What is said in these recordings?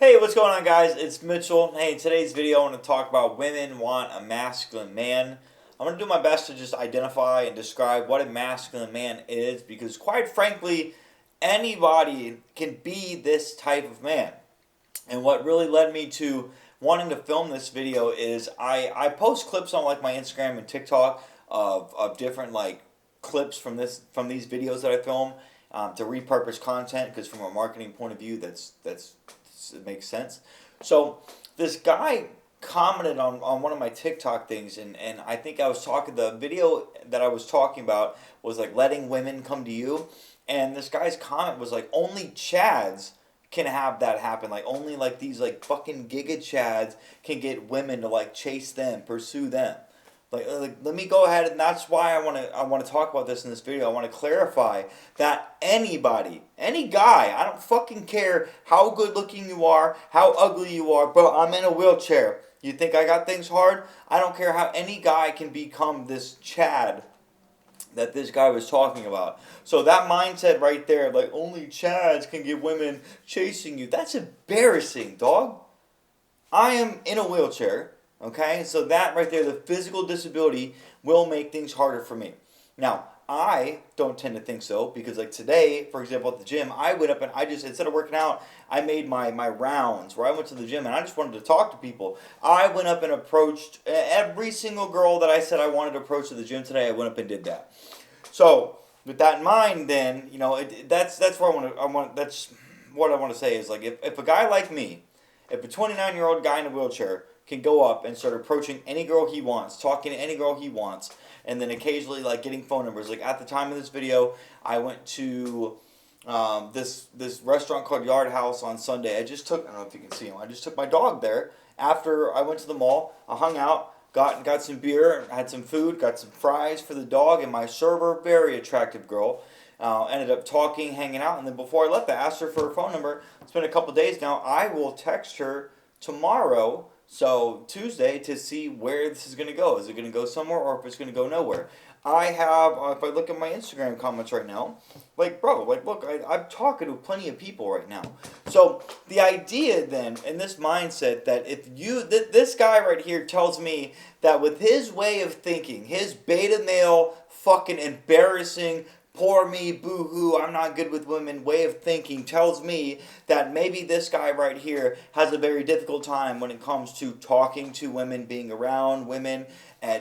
Hey, what's going on, guys? It's Mitchell. Hey, in today's video, I want to talk about women want a masculine man. I'm going to do my best to just identify and describe what a masculine man is because, quite frankly, anybody can be this type of man. And what really led me to wanting to film this video is I post clips on like my Instagram and TikTok of different like clips from these videos that I film to repurpose content because from a marketing point of view that's it makes sense. So this guy commented on one of my TikTok things and I think I was talking the video that I was talking about was like letting women come to you, and this guy's comment was like only Chads can have that happen. Like only like these like fucking giga chads can get women to like chase them, pursue them. Like let me go ahead, and that's why I want to talk about this in this video. I want to clarify that anybody, any guy, I don't fucking care how good looking you are, how ugly you are, bro, I'm in a wheelchair. You think I got things hard? I don't care how any guy can become this Chad that this guy was talking about. So that mindset right there, like only Chads can get women chasing you, that's embarrassing, dog. I am in a wheelchair, okay? So that right there, the physical disability will make things harder for me. Now, I don't tend to think so because like today, for example, at the gym, I went up and I just, instead of working out, I made my rounds where I went to the gym and I just wanted to talk to people. I went up and approached every single girl that I said I wanted to approach to the gym today. I went up and did that. So with that in mind, then, you know, that's where that's what I want to say is like if a guy like me, if a 29-year-old guy in a wheelchair can go up and start approaching any girl he wants, talking to any girl he wants, and then occasionally like getting phone numbers. Like at the time of this video, I went to this restaurant called Yard House on Sunday. I don't know if you can see him. I just took my dog there after I went to the mall. I hung out, got some beer, had some food, got some fries for the dog, and my server, very attractive girl. Ended up talking, hanging out, and then before I left, I asked her for her phone number. It's been a couple days now. I will text her tomorrow, so Tuesday, to see where this is going to go. Is it going to go somewhere, or if it's going to go nowhere? I have, if I look at my Instagram comments right now, like, bro, like, look, I'm talking to plenty of people right now. So the idea then, in this mindset, that if this guy right here tells me that with his way of thinking, his beta male, fucking embarrassing, poor me, boo-hoo, I'm not good with women way of thinking tells me that maybe this guy right here has a very difficult time when it comes to talking to women, being around women,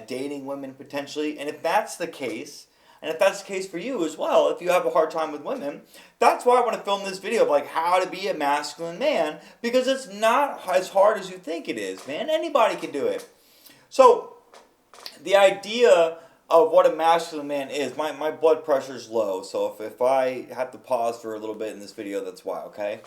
dating women potentially. And if that's the case, and if that's the case for you as well, if you have a hard time with women, that's why I want to film this video of like how to be a masculine man, because it's not as hard as you think it is, man. Anybody can do it. So the idea of what a masculine man is, my blood pressure is low, so if I have to pause for a little bit in this video, that's why, okay?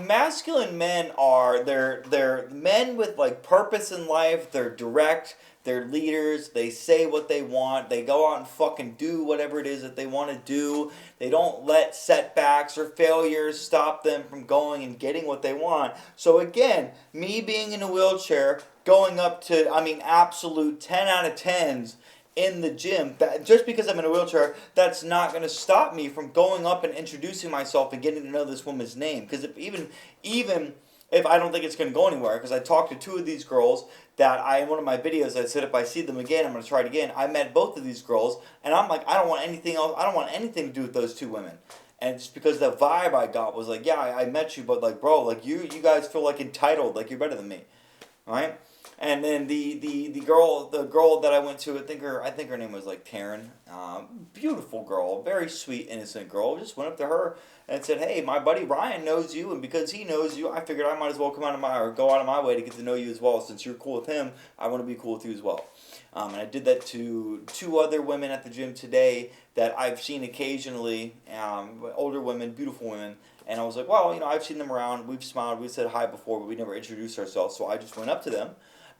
Masculine men are, they're men with like purpose in life, they're direct, they're leaders, they say what they want, they go out and fucking do whatever it is that they want to do, they don't let setbacks or failures stop them from going and getting what they want. So again, me being in a wheelchair, going up to, I mean, absolute 10 out of 10s in the gym, just because I'm in a wheelchair, that's not going to stop me from going up and introducing myself and getting to know this woman's name. Because even if I don't think it's going to go anywhere, because I talked to two of these girls that in one of my videos, I said if I see them again, I'm going to try it again. I met both of these girls, and I'm like, I don't want anything else. I don't want anything to do with those two women. And just because the vibe I got was like, yeah, I met you, but like, bro, like you guys feel like entitled, like you're better than me, all right? And then the girl that I went to, I think her name was like Taryn. Beautiful girl, very sweet, innocent girl. Just went up to her and said, "Hey, my buddy Ryan knows you, and because he knows you, I figured I might as well go out of my way to get to know you as well. Since you're cool with him, I want to be cool with you as well." And I did that to two other women at the gym today that I've seen occasionally, older women, beautiful women. And I was like, well, you know, I've seen them around. We've smiled. We said hi before, but we never introduced ourselves. So I just went up to them.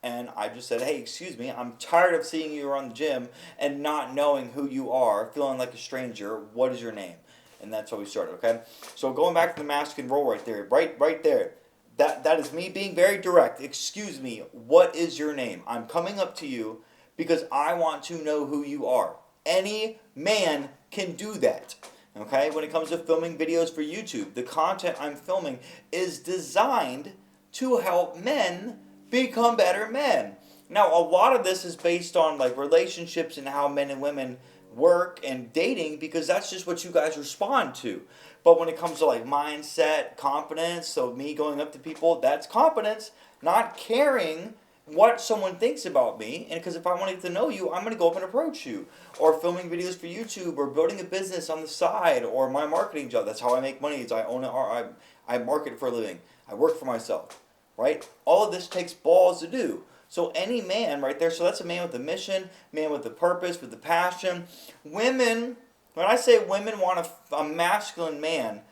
And I just said, hey, excuse me, I'm tired of seeing you around the gym and not knowing who you are, feeling like a stranger. What is your name? And that's how we started, okay? So going back to the masculine role right there, right there, that is me being very direct. Excuse me, what is your name? I'm coming up to you because I want to know who you are. Any man can do that. Okay, when it comes to filming videos for YouTube, the content I'm filming is designed to help men become better men. Now, a lot of this is based on like relationships and how men and women work and dating because that's just what you guys respond to. But when it comes to like mindset, confidence, so me going up to people, that's confidence, not caring what someone thinks about me. And because if I want to get to know you, I'm going to go up and approach you. Or filming videos for YouTube, or building a business on the side, or my marketing job. That's how I make money. Is I own it, or I market for a living. I work for myself, right? All of this takes balls to do. So any man right there, so that's a man with a mission, man with a purpose, with a passion. Women, when I say women want a masculine man,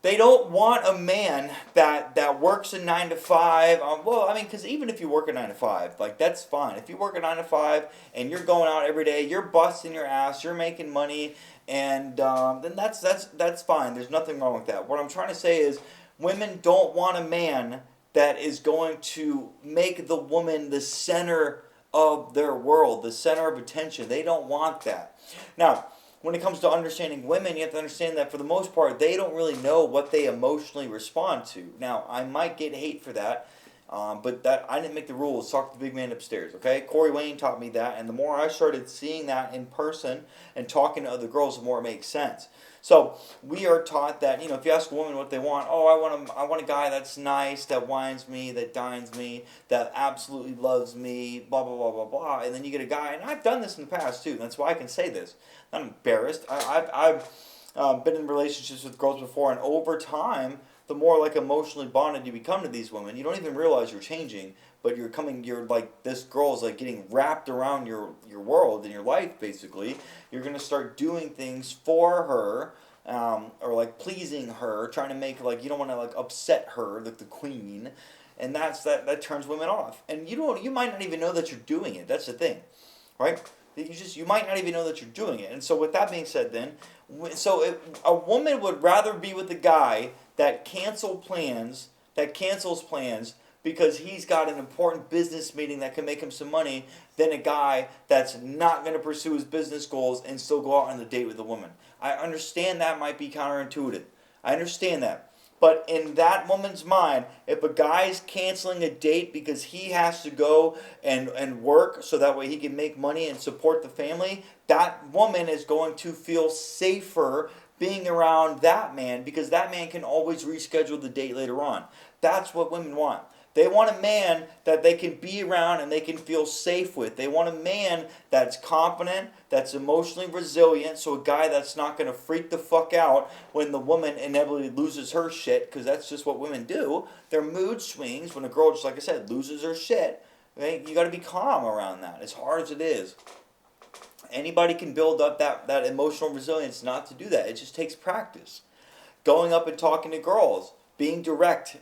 they don't want a man that works a 9 to 5. Well, I mean, because even if you work a 9 to 5, like that's fine. If you work a 9 to 5 and you're going out every day, you're busting your ass, you're making money, and then that's fine. There's nothing wrong with that. What I'm trying to say is, women don't want a man that is going to make the woman the center of their world, the center of attention. They don't want that. Now, when it comes to understanding women, you have to understand that for the most part, they don't really know what they emotionally respond to. Now, I might get hate for that, but that I didn't make the rules. Talk to the big man upstairs, okay? Corey Wayne taught me that, and the more I started seeing that in person and talking to other girls, the more it makes sense. So we are taught that, you know, if you ask a woman what they want, oh, I want a guy that's nice, that wines me, that dines me, that absolutely loves me, blah, blah, blah, blah, blah. And then you get a guy, and I've done this in the past too, and that's why I can say this. I'm not embarrassed. I've been in relationships with girls before, and over time, the more like emotionally bonded you become to these women, you don't even realize you're changing, but you're like, this girl's like getting wrapped around your world and your life, basically. You're going to start doing things for her, or like pleasing her, trying to make, like, you don't want to like upset her, like the queen, and that turns women off. And you might not even know that you're doing it. That's the thing, right? You might not even know that you're doing it. And so with that being said, then, a woman would rather be with a guy that cancels plans because he's got an important business meeting that can make him some money, than a guy that's not going to pursue his business goals and still go out on a date with a woman. I understand that might be counterintuitive. I understand that. But in that woman's mind, if a guy's canceling a date because he has to go and work so that way he can make money and support the family, that woman is going to feel safer being around that man because that man can always reschedule the date later on. That's what women want. They want a man that they can be around and they can feel safe with. They want a man that's confident, that's emotionally resilient, so a guy that's not going to freak the fuck out when the woman inevitably loses her shit, because that's just what women do. Their mood swings when a girl, just like I said, loses her shit. Okay? You got to be calm around that, as hard as it is. Anybody can build up that emotional resilience not to do that. It just takes practice. Going up and talking to girls. Being direct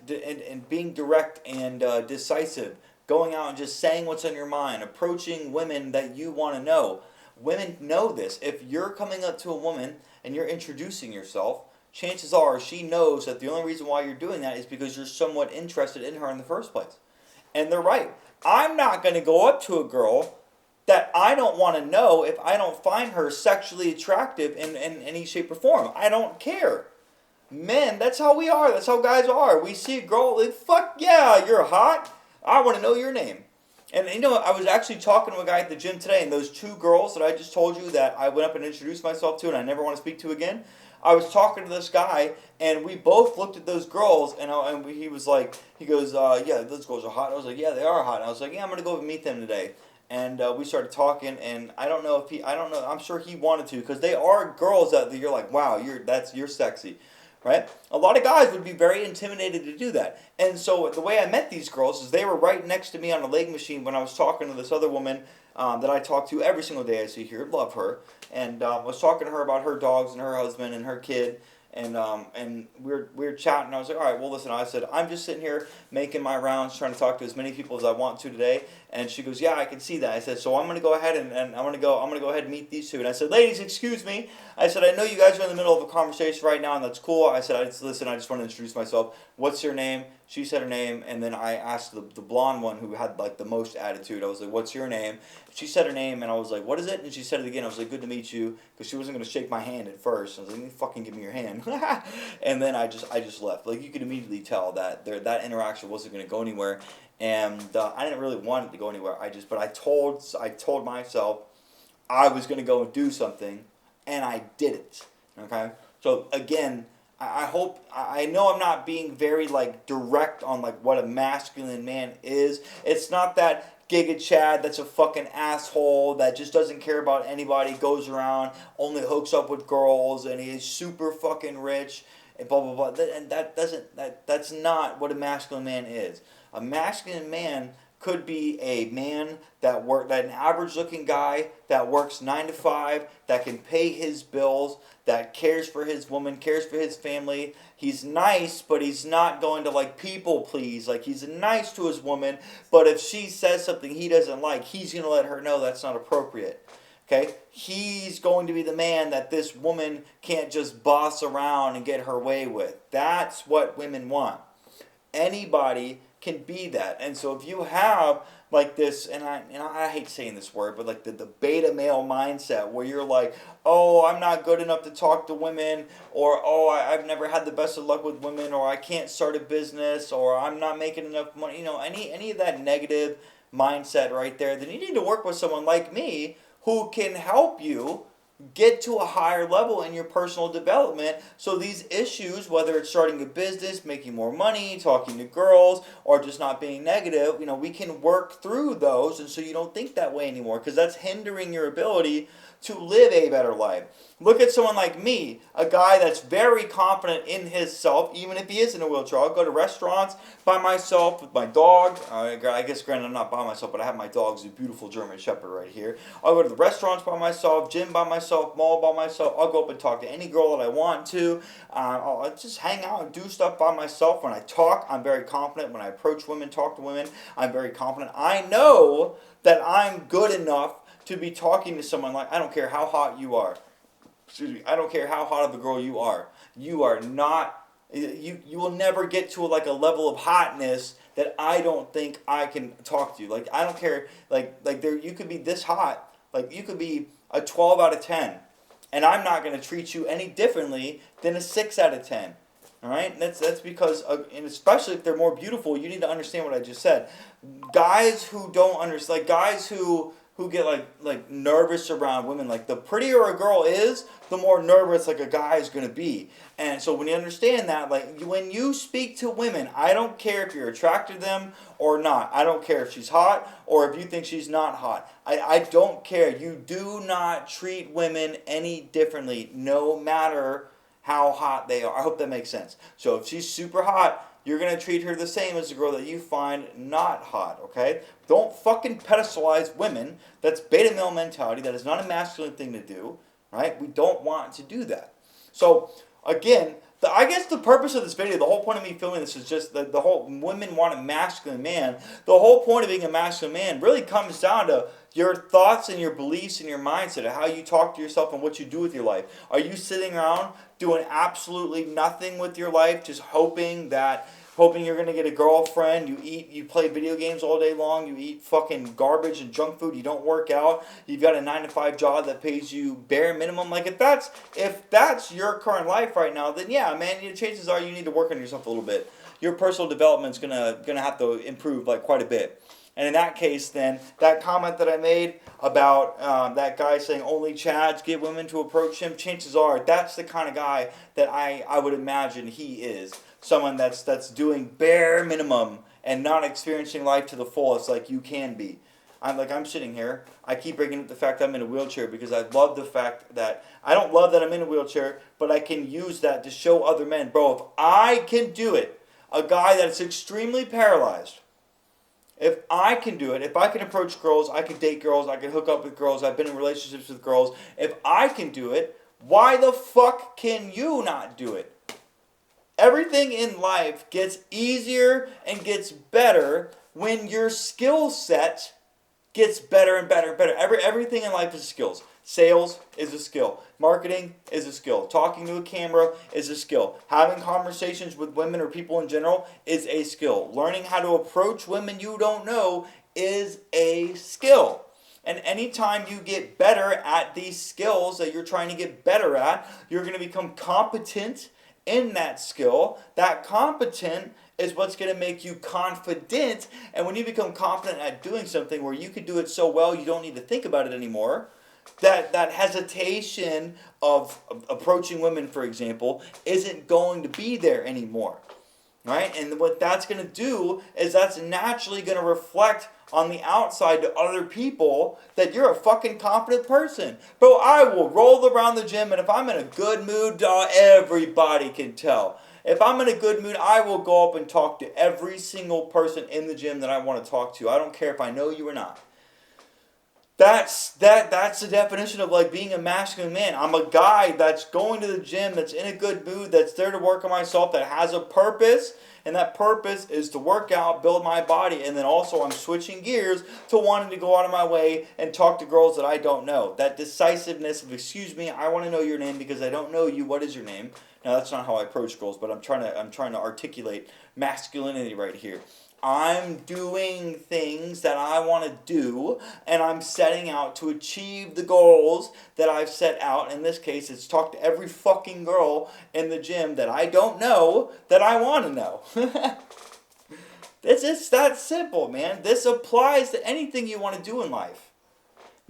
and decisive. Going out and just saying what's on your mind. Approaching women that you want to know. Women know this. If you're coming up to a woman and you're introducing yourself, chances are she knows that the only reason why you're doing that is because you're somewhat interested in her in the first place. And they're right. I'm not going to go up to a girl that I don't want to know if I don't find her sexually attractive in any shape or form. I don't care. Men, that's how we are. That's how guys are. We see a girl, like, fuck yeah, you're hot. I want to know your name. And you know, I was actually talking to a guy at the gym today, and those two girls that I just told you that I went up and introduced myself to and I never want to speak to again, I was talking to this guy, and we both looked at those girls, and he was like, he goes, yeah, those girls are hot. I was like, yeah, they are hot. And I was like, yeah, I'm going to go and meet them today. And we started talking, and I don't know, I'm sure he wanted to, because they are girls that you're like, wow, you're sexy. Right? A lot of guys would be very intimidated to do that. And so the way I met these girls is they were right next to me on a leg machine when I was talking to this other woman that I talk to every single day I see here. Love her. And was talking to her about her dogs and her husband and her kid. And we were chatting. I was like, all right, well, listen, I said, I'm just sitting here making my rounds, trying to talk to as many people as I want to today. And she goes, yeah, I can see that. I said, so I'm going to go ahead and I'm going to go ahead and meet these two. And I said, ladies, excuse me. I said, I know you guys are in the middle of a conversation right now, and that's cool. I said, listen, I just want to introduce myself. What's your name? She said her name, and then I asked the blonde one who had like the most attitude. I was like, "What's your name?" She said her name, and I was like, "What is it?" And she said it again. I was like, "Good to meet you," because she wasn't gonna shake my hand at first. I was like, "You fucking give me your hand," and then I just left. Like you could immediately tell that that interaction wasn't gonna go anywhere, and I didn't really want it to go anywhere. But I told myself I was gonna go and do something, and I did it. Okay, so again. I hope I know I'm not being very like direct on like what a masculine man is. It's not that Giga Chad that's a fucking asshole that just doesn't care about anybody, goes around, only hooks up with girls, and he's super fucking rich and blah blah blah. And that's not what a masculine man is. A masculine man could be a man that an average looking guy that works 9 to 5, that can pay his bills, that cares for his woman, cares for his family. He's nice, but he's not going to like people please. Like he's nice to his woman, but if she says something he doesn't like, he's going to let her know that's not appropriate. Okay? He's going to be the man that this woman can't just boss around and get her way with. That's what women want. Anybody can be that. And so if you have like this, and I hate saying this word, but like the beta male mindset where you're like, oh, I'm not good enough to talk to women, or oh, I've never had the best of luck with women, or I can't start a business, or I'm not making enough money, any of that negative mindset right there, then you need to work with someone like me who can help you get to a higher level in your personal development, so these issues, whether it's starting a business, making more money, talking to girls, or just not being negative, we can work through those, and so you don't think that way anymore, because that's hindering your ability to live a better life. Look at someone like me, a guy that's very confident in himself, even if he is in a wheelchair. I'll go to restaurants by myself with my dog. I guess, granted, I'm not by myself, but I have my dog, who's a beautiful German Shepherd right here. I'll go to the restaurants by myself, gym by myself, mall by myself. I'll go up and talk to any girl that I want to. I'll just hang out and do stuff by myself. When I talk, I'm very confident. When I approach women, talk to women, I'm very confident. I know that I'm good enough to be talking to someone. Like, I don't care how hot you are. Excuse me. I don't care how hot of a girl you are. You are not. You will never get to like a level of hotness that I don't think I can talk to you. Like, I don't care. Like there, you could be this hot. Like, you could be a 12 out of 10, and I'm not going to treat you any differently than a 6 out of 10. All right, and that's because, and especially if they're more beautiful, you need to understand what I just said. Guys who don't understand, like guys who get like nervous around women. Like, the prettier a girl is, the more nervous like a guy is going to be. And so when you understand that, like when you speak to women, I don't care if you're attracted to them or not. I don't care if she's hot or if you think she's not hot. I don't care. You do not treat women any differently, no matter how hot they are. I hope that makes sense. So if she's super hot, you're going to treat her the same as the girl that you find not hot, okay? Don't fucking pedestalize women. That's beta male mentality. That is not a masculine thing to do, right? We don't want to do that. So, again, I guess the purpose of this video, the whole point of me filming this is just the whole women want a masculine man. The whole point of being a masculine man really comes down to your thoughts and your beliefs and your mindset of how you talk to yourself and what you do with your life. Are you sitting around doing absolutely nothing with your life, just hoping you're going to get a girlfriend, you play video games all day long, you eat fucking garbage and junk food, you don't work out, you've got a 9 to 5 job that pays you bare minimum? Like, if that's your current life right now, then yeah, man, chances are you need to work on yourself a little bit. Your personal development's gonna have to improve like quite a bit. And in that case, then, that comment that I made about that guy saying only Chads get women to approach him, chances are that's the kind of guy that I would imagine he is. Someone that's doing bare minimum and not experiencing life to the fullest like you can be. I'm sitting here. I keep bringing up the fact that I'm in a wheelchair because I love the fact that I don't love that I'm in a wheelchair, but I can use that to show other men, bro, if I can do it, a guy that's extremely paralyzed, if I can do it, if I can approach girls, I can date girls, I can hook up with girls, I've been in relationships with girls, if I can do it, why the fuck can you not do it? Everything in life gets easier and gets better when your skill set gets better and better and better. Everything in life is skills. Sales is a skill. Marketing is a skill. Talking to a camera is a skill. Having conversations with women or people in general is a skill. Learning how to approach women you don't know is a skill. And anytime you get better at these skills that you're trying to get better at, you're going to become competent in that skill. That competent is what's going to make you confident. And when you become confident at doing something where you can do it so well you don't need to think about it anymore, that hesitation of approaching women, for example, isn't going to be there anymore. Right? And what that's going to do is that's naturally going to reflect on the outside to other people that you're a fucking confident person. Bro, I will roll around the gym, and if I'm in a good mood, everybody can tell. If I'm in a good mood, I will go up and talk to every single person in the gym that I want to talk to. I don't care if I know you or not. That's the definition of like being a masculine man. I'm a guy that's going to the gym, that's in a good mood, that's there to work on myself, that has a purpose, and that purpose is to work out, build my body, and then also I'm switching gears to wanting to go out of my way and talk to girls that I don't know. That decisiveness of, excuse me, I want to know your name because I don't know you. What is your name? Now that's not how I approach girls, but I'm trying to articulate masculinity right here. I'm doing things that I want to do, and I'm setting out to achieve the goals that I've set out. In this case, it's talk to every fucking girl in the gym that I don't know that I want to know. It's that simple, man. This applies to anything you want to do in life.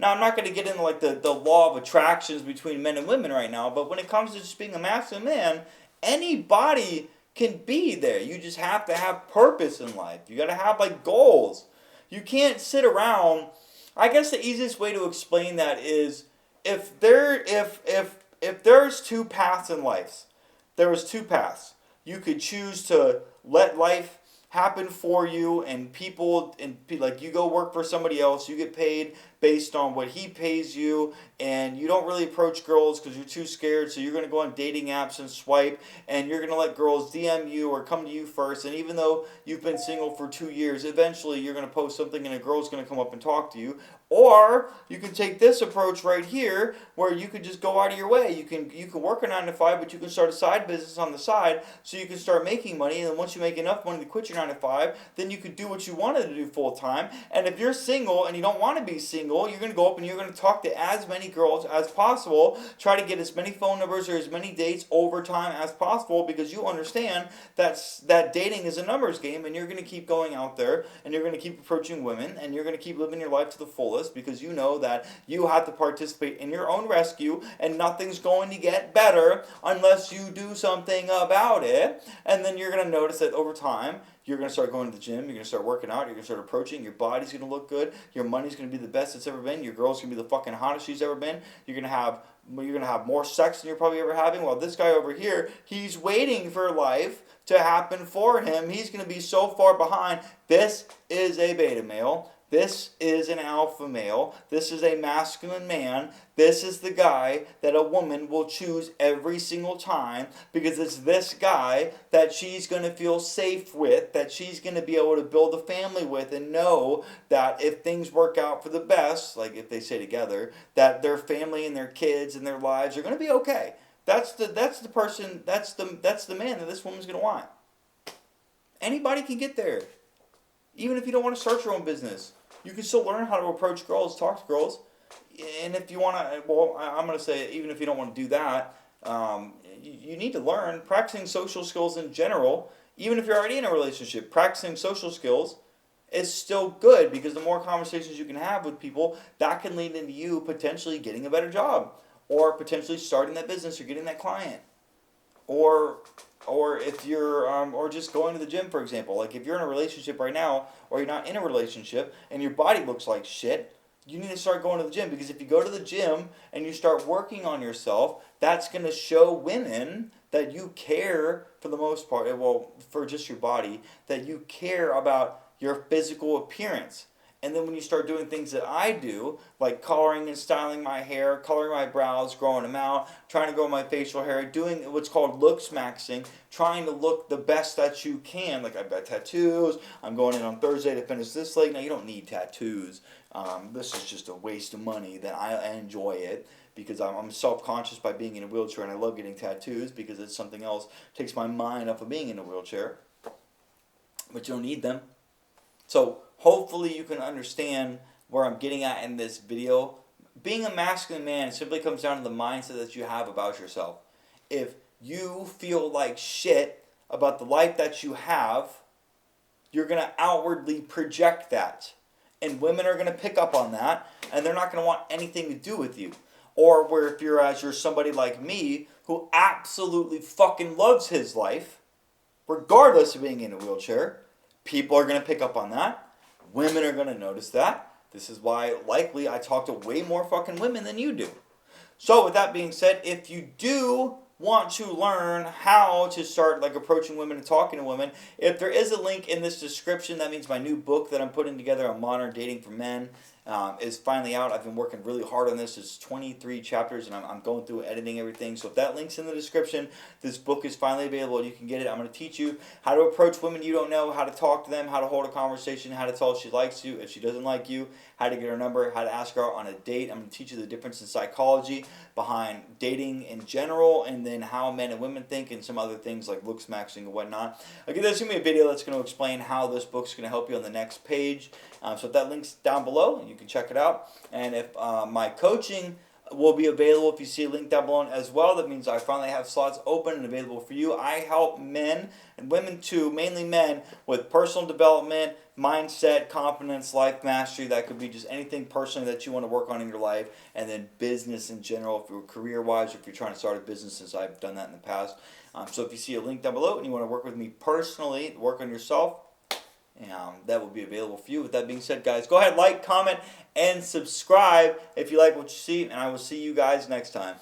Now, I'm not going to get into like the law of attractions between men and women right now, but when it comes to just being a masculine man, anybody can be there. You just have to have purpose in life. You got to have like goals. You can't sit around. I guess the easiest way to explain that is if there's two paths in life, there was two paths. You could choose to let life happen for you, and people, and like you go work for somebody else, you get paid based on what he pays you, and you don't really approach girls because you're too scared, so you're going to go on dating apps and swipe, and you're going to let girls DM you or come to you first, and even though you've been single for 2 years, eventually you're going to post something and a girl's going to come up and talk to you. Or you can take this approach right here where you could just go out of your way. You can work a 9 to 5, but you can start a side business on the side so you can start making money, and then once you make enough money to quit your 9 to 5, then you could do what you wanted to do full time. And if you're single and you don't want to be single, you're going to go up and you're going to talk to as many girls as possible, try to get as many phone numbers or as many dates over time as possible, because you understand that dating is a numbers game, and you're going to keep going out there and you're going to keep approaching women and you're going to keep living your life to the fullest, because you know that you have to participate in your own rescue and nothing's going to get better unless you do something about it. And then you're going to notice that over time you're going to start going to the gym, you're going to start working out, you're going to start approaching, your body's going to look good, your money's going to be the best it's ever been, your girl's going to be the fucking hottest she's ever been, you're going to have more sex than you're probably ever having. While this guy over here, he's waiting for life to happen for him. He's going to be so far behind. This is a beta male. This is an alpha male. This is a masculine man. This is the guy that a woman will choose every single time, because it's this guy that she's going to feel safe with, that she's going to be able to build a family with, and know that if things work out for the best, like if they stay together, that their family and their kids and their lives are going to be okay. That's the person, that's the man that this woman's going to want. Anybody can get there. Even if you don't want to start your own business, you can still learn how to approach girls, talk to girls. And if you want to, well, I'm going to say, even if you don't want to do that, you need to learn practicing social skills in general. Even if you're already in a relationship, practicing social skills is still good, because the more conversations you can have with people, that can lead into you potentially getting a better job, or potentially starting that business or getting that client. Or if you're, or just going to the gym, for example. Like if you're in a relationship right now, or you're not in a relationship, and your body looks like shit, you need to start going to the gym. Because if you go to the gym and you start working on yourself, that's going to show women that you care, for the most part, well, for just your body, that you care about your physical appearance. And then when you start doing things that I do, like coloring and styling my hair, coloring my brows, growing them out, trying to grow my facial hair, doing what's called looks maxing, trying to look the best that you can. Like I've got tattoos. I'm going in on Thursday to finish this leg. Now you don't need tattoos. This is just a waste of money. That I enjoy it because I'm self-conscious by being in a wheelchair, and I love getting tattoos because it's something else. It takes my mind off of being in a wheelchair. But you don't need them. So hopefully you can understand where I'm getting at in this video. Being a masculine man simply comes down to the mindset that you have about yourself. If you feel like shit about the life that you have, you're going to outwardly project that. And women are going to pick up on that, and they're not going to want anything to do with you. Or where if you're somebody like me who absolutely fucking loves his life, regardless of being in a wheelchair, people are going to pick up on that. Women are going to notice that. This is why likely I talk to way more fucking women than you do. So with that being said, if you do want to learn how to start like approaching women and talking to women, if there is a link in this description, that means my new book that I'm putting together on modern dating for men is finally out. I've been working really hard on this. It's 23 chapters, and I'm going through editing everything. So if that link's in the description, this book is finally available. You can get it. I'm going to teach you how to approach women you don't know, how to talk to them, how to hold a conversation, how to tell if she likes you, if she doesn't like you, how to get her number, how to ask her out on a date. I'm going to teach you the difference in psychology behind dating in general, and then how men and women think, and some other things like looks maxing and whatnot. Again, there's going to be a video that's going to explain how this book's going to help you on the next page. So if that link's down below, you can check it out. And if my coaching will be available, if you see a link down below as well, that means I finally have slots open and available for you. I help men and women too, mainly men, with personal development, mindset, confidence, life mastery. That could be just anything personally that you want to work on in your life, and then business in general, if you're career-wise, or if you're trying to start a business, since I've done that in the past. So if you see a link down below and you want to work with me personally, work on yourself, that will be available for you. With that being said, guys, go ahead, like, comment, and subscribe if you like what you see, and I will see you guys next time.